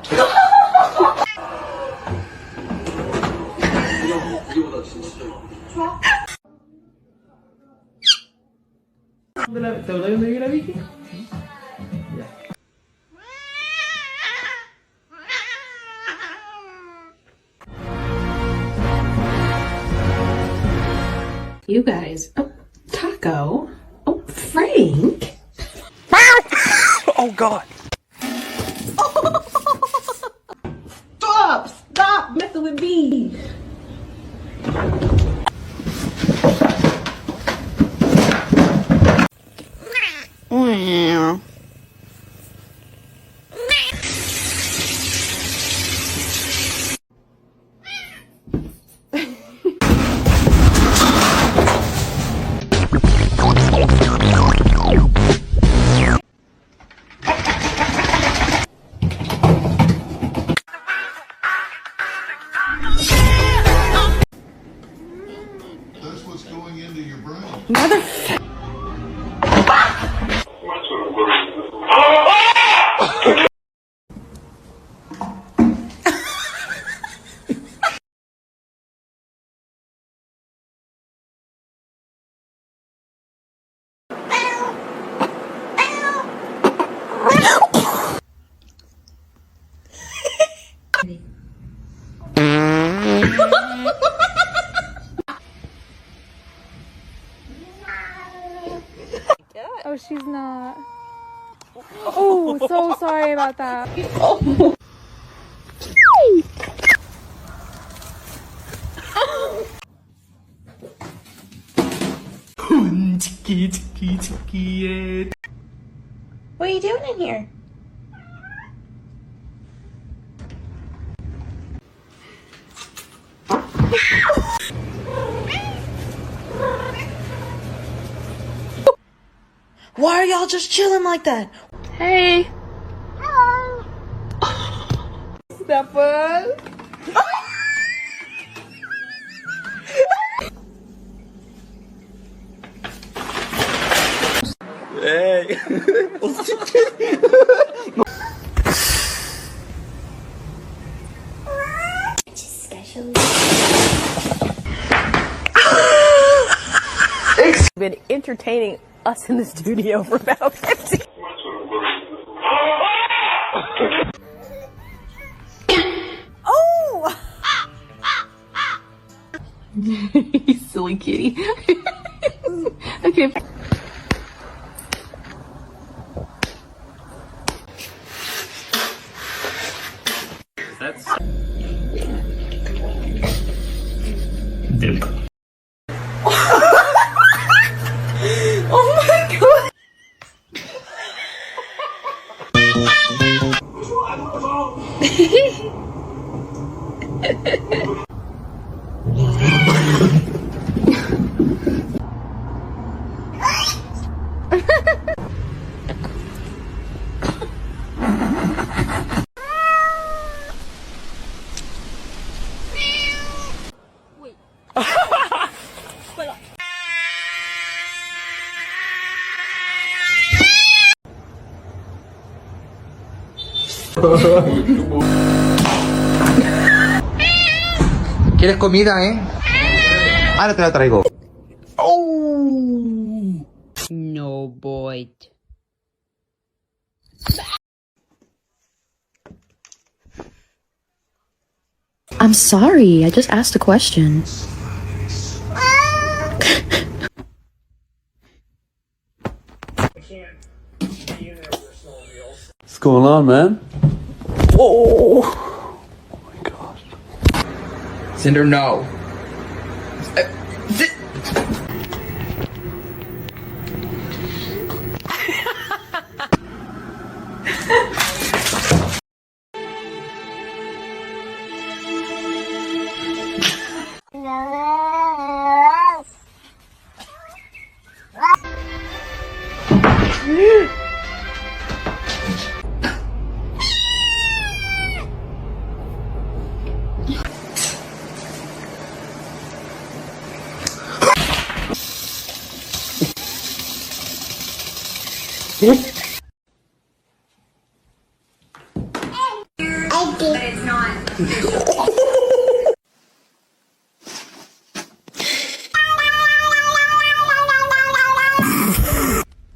¿Te acordás cuando vi la Vicky? Ya. You guys. Oh, Taco. Oh, Frank. Oh, God. Stop messing with me. That's what's going into your brain. Motherfucker. Oh, she's not. Oh, so sorry about that. What are you doing in here? Why are y'all just chilling like that? Hey. Stefan. Hey. Been entertaining us in the studio for about 15. Oh! You silly kitty. Okay. That's... Dude. Oh my god! ¿Quieres comida, eh? Ahora te la traigo. Oh! No, boy. I'm sorry, I just asked a question. What's going on, man? Oh. Oh my gosh. Cinder, no.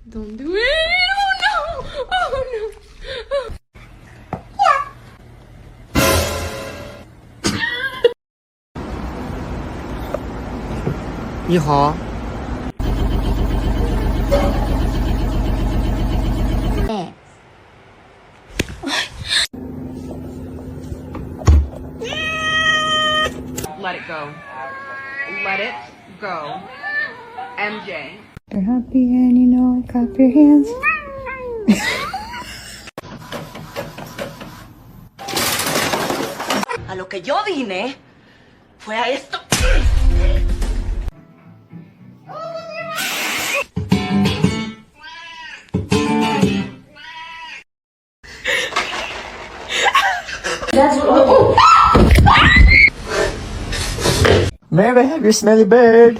Don't do it. Oh no. Oh no. Let it go. Let it go. MJ. You're happy and you know it. Clap your hands. A lo que yo vine fue a esto. May I have your smelly bird?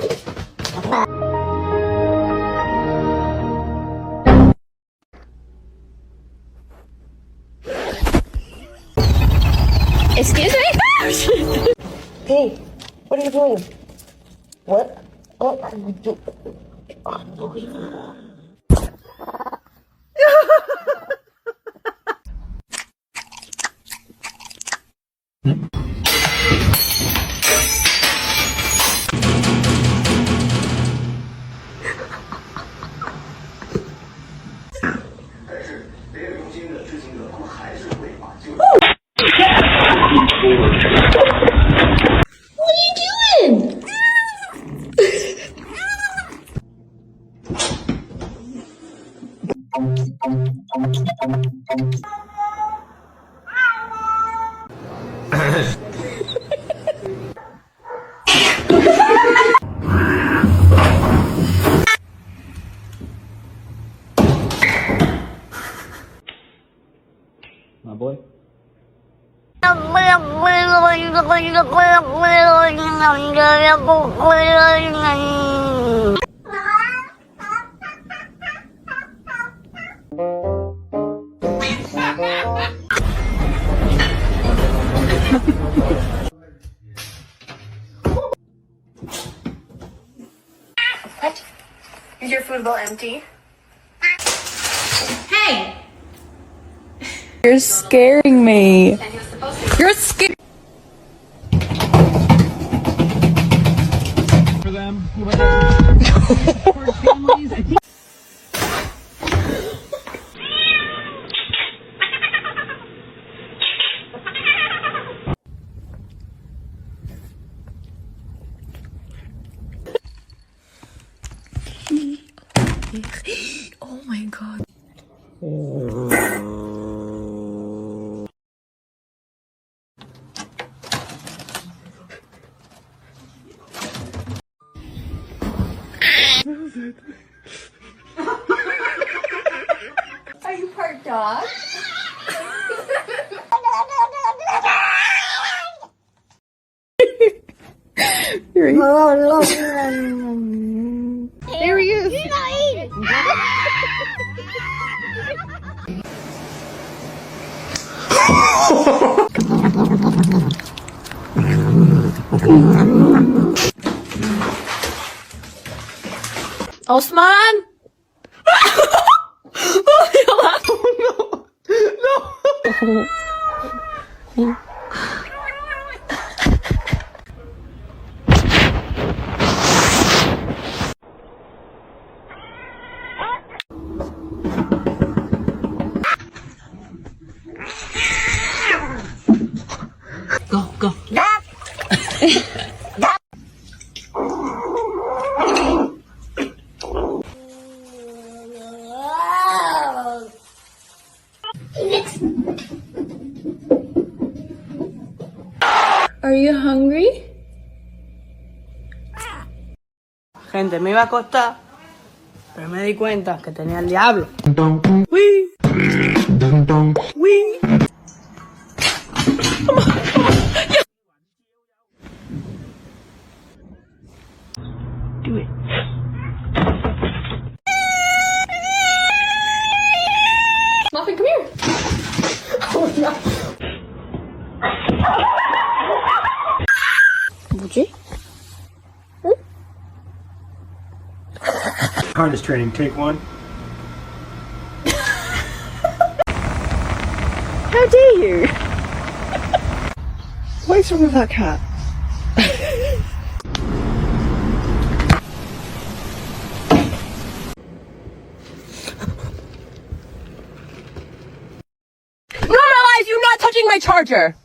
Excuse me? Hey, what are you doing? What? What are you doing? My boy. What? Is your food bowl empty? Hey! You're scaring me. You're scared. For them, for families, I think. Oh my god. Are you part dog? There he is. Osman? Are you hungry? Gente, me iba a acostar, pero me di cuenta que tenía el diablo. Do it. Muffin, come here. Oh no. Harness training, take one. How dare you? What is wrong with that cat? Normalize you not touching my charger!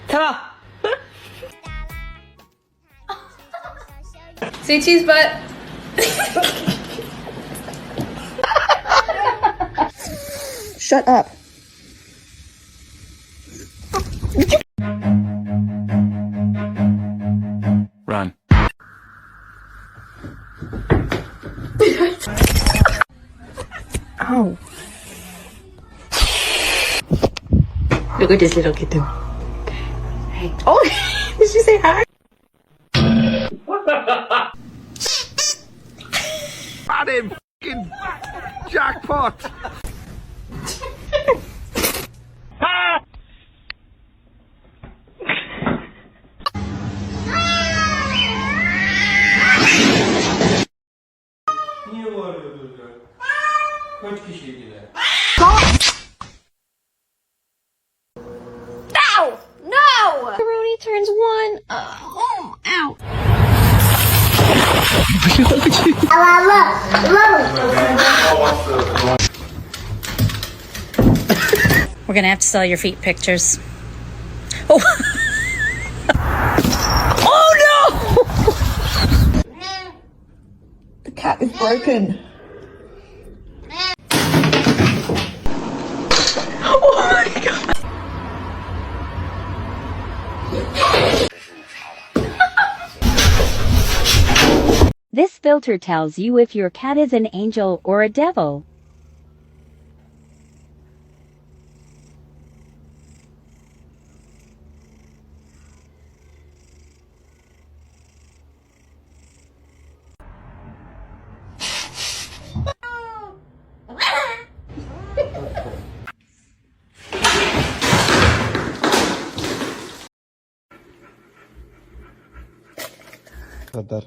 Ta! Say cheese butt. Shut up. Run. Ow. Look at this little kitten. Hey. Oh, did she say hi? Got him! Fucking jackpot! Niye bağırıyordunuz ya? Kaç kişiydiler? No! No! Macaroni turns one. Ow. We're gonna have to sell your feet pictures. Oh. Oh no! The cat is broken. Oh my god! This filter tells you if your cat is an angel or a devil. Kadar.